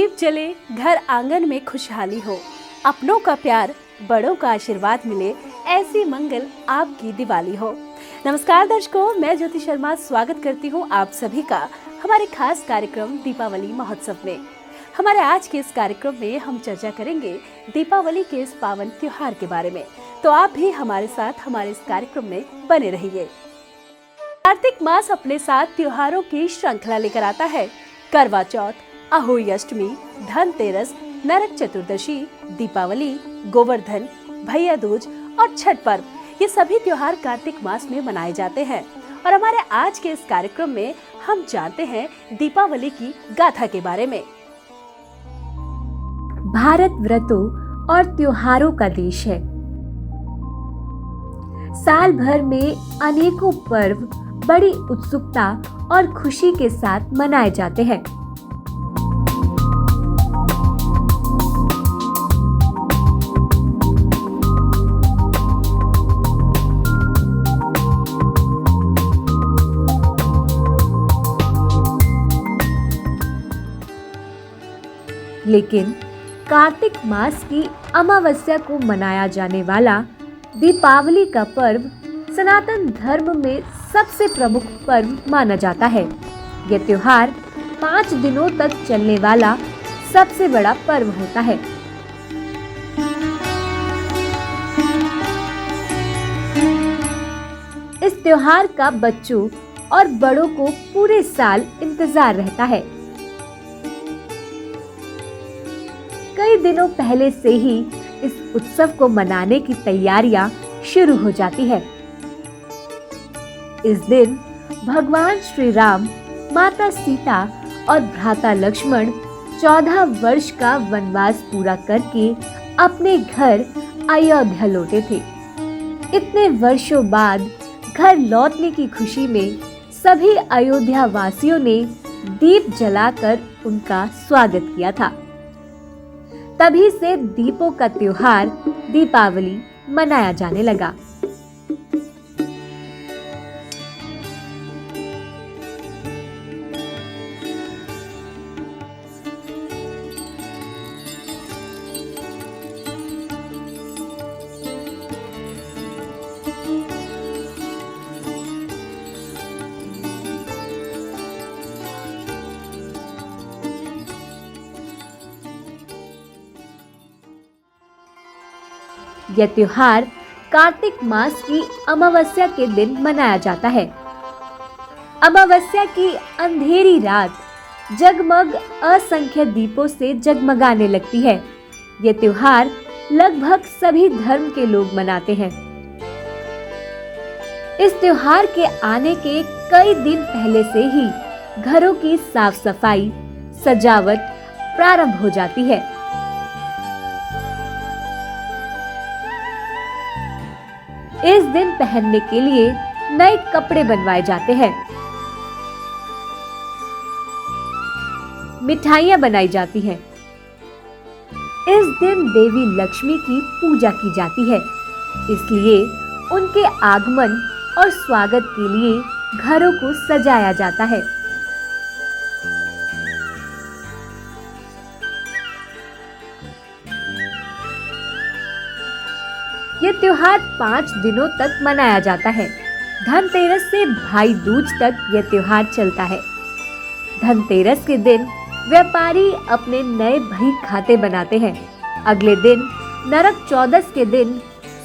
दीप जले, घर आंगन में खुशहाली हो, अपनों का प्यार, बड़ों का आशीर्वाद मिले, ऐसी मंगल आपकी दिवाली हो। नमस्कार दर्शकों, मैं ज्योति शर्मा स्वागत करती हूँ आप सभी का हमारे खास कार्यक्रम दीपावली महोत्सव में। हमारे आज के इस कार्यक्रम में हम चर्चा करेंगे दीपावली के इस पावन त्योहार के बारे में, तो आप भी हमारे साथ हमारे इस कार्यक्रम में बने रहिए। कार्तिक मास अपने साथ त्योहारों की श्रृंखला लेकर आता है। करवा चौथ, अहोई अष्टमी, धनतेरस, नरक चतुर्दशी, दीपावली, गोवर्धन, भैया दूज और छठ पर्व, ये सभी त्योहार कार्तिक मास में मनाए जाते हैं। और हमारे आज के इस कार्यक्रम में हम जानते हैं दीपावली की गाथा के बारे में। भारत व्रतों और त्योहारों का देश है। साल भर में अनेकों पर्व बड़ी उत्सुकता और खुशी के साथ मनाए जाते हैं। लेकिन कार्तिक मास की अमावस्या को मनाया जाने वाला दीपावली का पर्व सनातन धर्म में सबसे प्रमुख पर्व माना जाता है। यह त्योहार 5 दिनों तक चलने वाला सबसे बड़ा पर्व होता है। इस त्योहार का बच्चों और बड़ों को पूरे साल इंतजार रहता है। कई दिनों पहले से ही इस उत्सव को मनाने की तैयारियां शुरू हो जाती है। इस दिन भगवान श्री राम, माता सीता और भ्राता लक्ष्मण 14 वर्ष का वनवास पूरा करके अपने घर अयोध्या लौटे थे। इतने वर्षों बाद घर लौटने की खुशी में सभी अयोध्या वासियों ने दीप जलाकर उनका स्वागत किया था। तभी से दीपों का त्योहार दीपावली मनाया जाने लगा। यह त्योहार कार्तिक मास की अमावस्या के दिन मनाया जाता है। अमावस्या की अंधेरी रात जगमग असंख्य दीपों से जगमगाने लगती है। यह त्योहार लगभग सभी धर्म के लोग मनाते हैं। इस त्योहार के आने के कई दिन पहले से ही घरों की साफ सफाई, सजावट प्रारंभ हो जाती है। इस दिन पहनने के लिए नए कपड़े बनवाए जाते हैं। मिठाइयां बनाई जाती हैं। इस दिन देवी लक्ष्मी की पूजा की जाती है, इसलिए उनके आगमन और स्वागत के लिए घरों को सजाया जाता है। यह त्योहार 5 दिनों तक मनाया जाता है। धनतेरस से भाई दूज तक यह त्योहार चलता है। धनतेरस के दिन व्यापारी अपने नए बही खाते बनाते हैं। अगले दिन नरक चौदस के दिन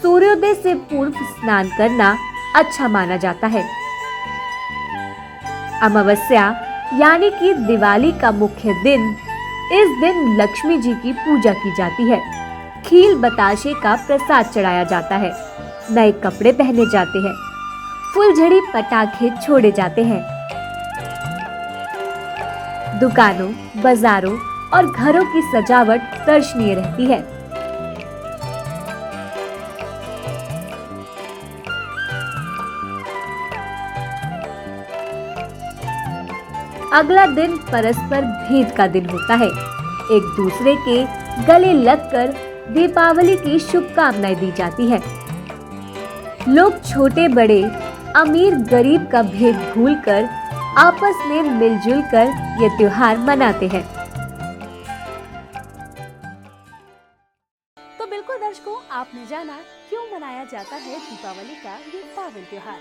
सूर्योदय से पूर्व स्नान करना अच्छा माना जाता है। अमावस्या यानी कि दिवाली का मुख्य दिन, इस दिन लक्ष्मी जी की पूजा की जाती है। खील बताशे का प्रसाद चढ़ाया जाता है। नए कपड़े पहने जाते हैं। फुलझड़ी पटाखे छोड़े जाते हैं। दुकानों, बाजारों और घरों की सजावट दर्शनीय रहती है। अगला दिन परस्पर भेंट का दिन होता है। एक दूसरे के गले लगकर दीपावली की शुभकामनाएं दी जाती है। लोग छोटे बड़े, अमीर गरीब का भेद भूलकर आपस में मिलजुल कर ये त्योहार मनाते हैं। जाना क्यों मनाया जाता है दीपावली का ये पावन त्योहार।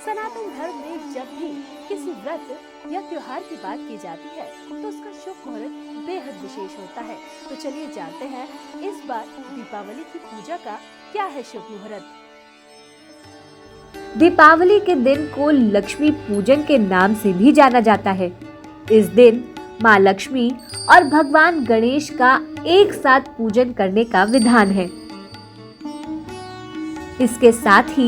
सनातन धर्म में जब भी किसी व्रत या त्योहार की बात की जाती है तो उसका शुभ मुहूर्त बेहद विशेष होता है। तो चलिए जानते हैं इस बार दीपावली की पूजा का क्या है शुभ मुहूर्त। दीपावली के दिन को लक्ष्मी पूजन के नाम से भी जाना जाता है। इस दिन माँ लक्ष्मी और भगवान गणेश का एक साथ पूजन करने का विधान है। इसके साथ ही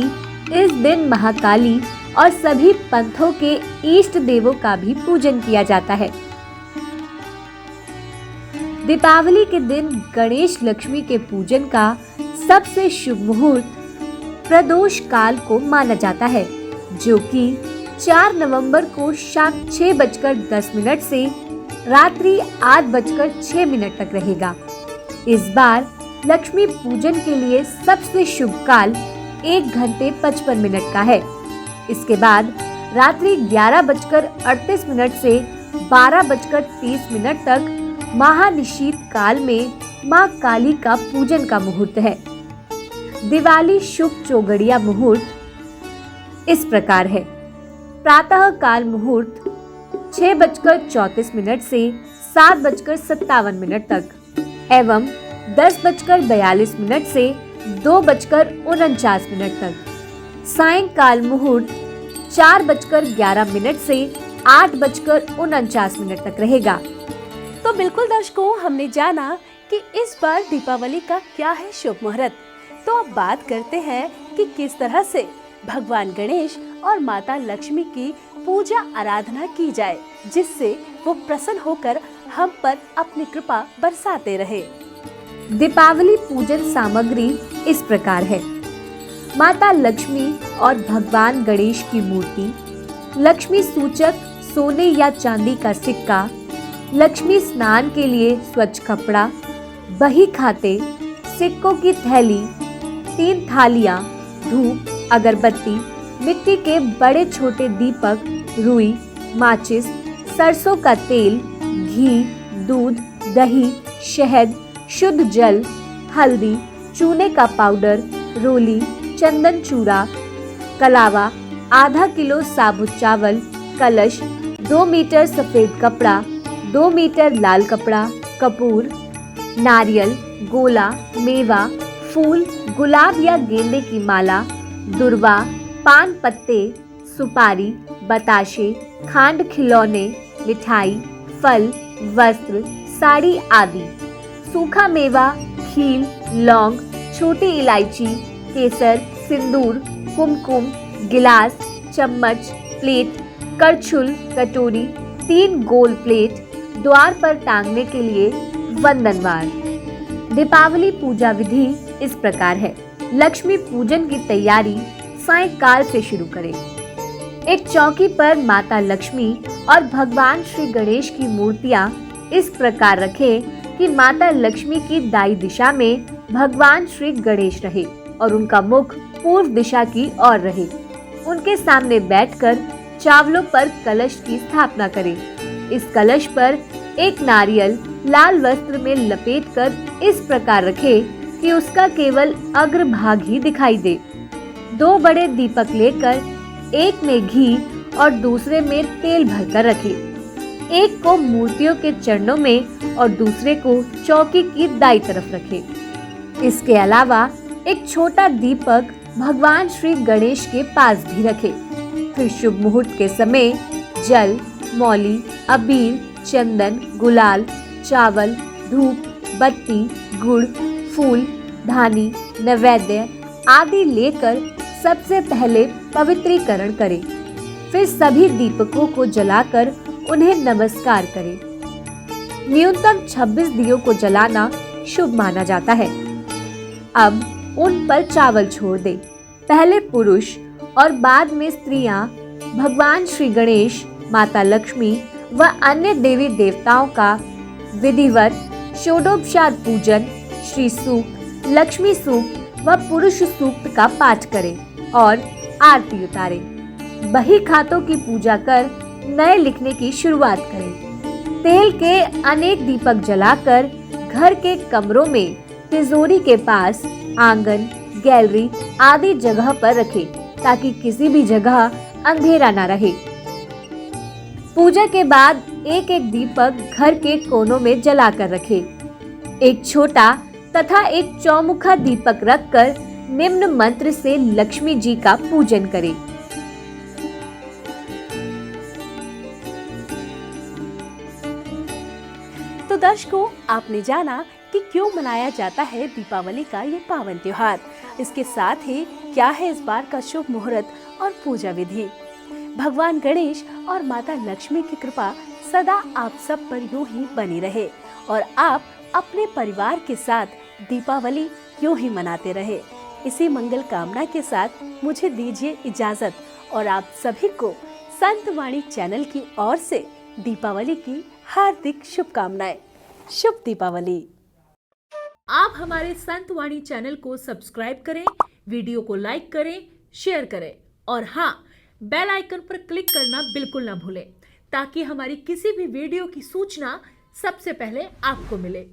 इस दिन महाकाली और सभी पंथों के इष्ट देवों का भी पूजन किया जाता है। दीपावली के दिन गणेश लक्ष्मी के पूजन का सबसे शुभ मुहूर्त प्रदोष काल को माना जाता है, जो कि 4 नवंबर को शाम 6:10 से रात्रि 8:06 तक रहेगा। इस बार लक्ष्मी पूजन के लिए सबसे शुभ काल 1:55 का है। इसके बाद रात्रि 11:38 से 12:30 तक महानिशीत काल में माँ काली का पूजन का मुहूर्त है। दिवाली शुभ चौगड़िया मुहूर्त इस प्रकार है। प्रातः काल मुहूर्त 6:34 से 7:57 तक एवं 10:42 से 2:49 तक। सायंकाल मुहूर्त 4:11 से 8:49 तक रहेगा। तो बिल्कुल दर्शकों, हमने जाना कि इस बार दीपावली का क्या है शुभ मुहूर्त। तो अब बात करते हैं कि किस तरह से भगवान गणेश और माता लक्ष्मी की पूजा आराधना की जाए, जिससे वो प्रसन्न होकर हम पर अपनी कृपा बरसाते रहे। दीपावली पूजन सामग्री इस प्रकार है। माता लक्ष्मी और भगवान गणेश की मूर्ति, लक्ष्मी सूचक सोने या चांदी का सिक्का, लक्ष्मी स्नान के लिए स्वच्छ कपड़ा, बही खाते, सिक्कों की थैली, 3 थालियां, धूप, अगरबत्ती, मिट्टी के बड़े छोटे दीपक, रुई, माचिस, सरसों का तेल, घी, दूध, दही, शहद, शुद्ध जल, हल्दी, चूने का पाउडर, रोली, चंदन चूड़ा, कलावा, आधा किलो साबुत चावल, कलश, 2 मीटर सफेद कपड़ा, 2 मीटर लाल कपड़ा, कपूर, नारियल, गोला, मेवा, फूल, गुलाब या गेंदे की माला, दुर्वा, पान पत्ते, सुपारी, बताशे, खांड, खिलौने, मिठाई, फल, वस्त्र, साड़ी आदि, सूखा मेवा, खील, लौंग, छोटी इलायची, केसर, सिंदूर, कुमकुम, गिलास, चम्मच, प्लेट, करछुल, कटोरी, 3 गोल प्लेट, द्वार पर टांगने के लिए वंदनवार। दीपावली पूजा विधि इस प्रकार है। लक्ष्मी पूजन की तैयारी सायंकाल से शुरू करें। एक चौकी पर माता लक्ष्मी और भगवान श्री गणेश की मूर्तियां इस प्रकार रखें कि माता लक्ष्मी की दाई दिशा में भगवान श्री गणेश रहे और उनका मुख पूर्व दिशा की ओर रहे। उनके सामने बैठकर चावलों पर कलश की स्थापना करें। इस कलश पर एक नारियल लाल वस्त्र में लपेटकर इस प्रकार रखें कि उसका केवल अग्रभाग ही दिखाई दे। 2 बड़े दीपक लेकर एक में घी और दूसरे में तेल भरकर रखें। एक को मूर्तियों के चरणों में और दूसरे को चौकी की दाईं तरफ रखें। इसके अलावा एक छोटा दीपक भगवान श्री गणेश के पास भी रखें। फिर शुभ मुहूर्त के समय जल, मौली, अबीर, चंदन, गुलाल, चावल, धूप, बत्ती, गुड़, फूल, धानी, नैवेद्य आदि लेकर सबसे पहले पवित्रीकरण करें। फिर सभी दीपकों को जलाकर उन्हें नमस्कार करें। न्यूनतम 26 दियों को जलाना शुभ माना जाता है। अब उन पर चावल छोड़ दें। पहले पुरुष और बाद में स्त्रियां भगवान श्री गणेश, माता लक्ष्मी व अन्य देवी देवताओं का विधिवत षोडोपचार पूजन, श्री सूक्त, लक्ष्मी सूक्त व पुरुष सूक्त का पाठ करें और आरती उतारें। बही खातों की पूजा कर नए लिखने की शुरुआत करें। तेल के अनेक दीपक जलाकर घर के कमरों में तिजोरी के पास आंगन, गैलरी आदि जगह पर रखें ताकि किसी भी जगह अंधेरा ना रहे। पूजा के बाद एक एक दीपक घर के कोनों में जलाकर रखें। एक छोटा तथा एक चौमुखा दीपक रखकर निम्न मंत्र से लक्ष्मी जी का पूजन करें। तो दर्शकों, आपने जाना कि क्यों मनाया जाता है दीपावली का ये पावन त्योहार। इसके साथ ही क्या है इस बार का शुभ मुहूर्त और पूजा विधि। भगवान गणेश और माता लक्ष्मी की कृपा सदा आप सब पर यूं ही बनी रहे और आप अपने परिवार के साथ दीपावली यूं ही मनाते रहे। इसी मंगल कामना के साथ मुझे दीजिए इजाजत और आप सभी को संतवाणी चैनल की ओर से दीपावली की हार्दिक शुभकामनाएं। शुभ दीपावली। आप हमारे संतवाणी चैनल को सब्सक्राइब करें, वीडियो को लाइक करें, शेयर करें और हाँ, बेल आइकन पर क्लिक करना बिल्कुल ना भूलें ताकि हमारी किसी भी वीडियो की सूचना सबसे पहले आपको मिले।